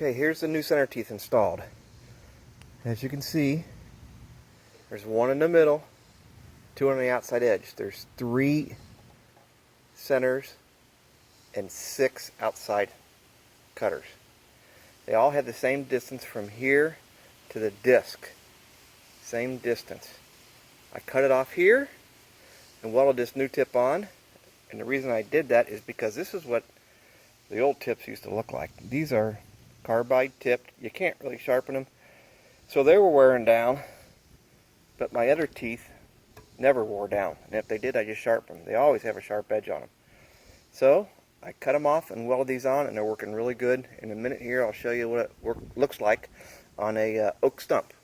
Okay, here's the new center teeth installed. As you can see, there's one in the middle, two on the outside edge. There's 3 centers and 6 outside cutters. They all have the same distance from here to the disc. Same distance. I cut it off here and welded this new tip on. And the reason I did that is because this is what the old tips used to look like. These are carbide tipped. You can't really sharpen them. So they were wearing down, but my other teeth never wore down. And if they did, I just sharpened them. They always have a sharp edge on them. So I cut them off and welded these on, and they're working really good. In a minute here, I'll show you what it looks like on a oak stump.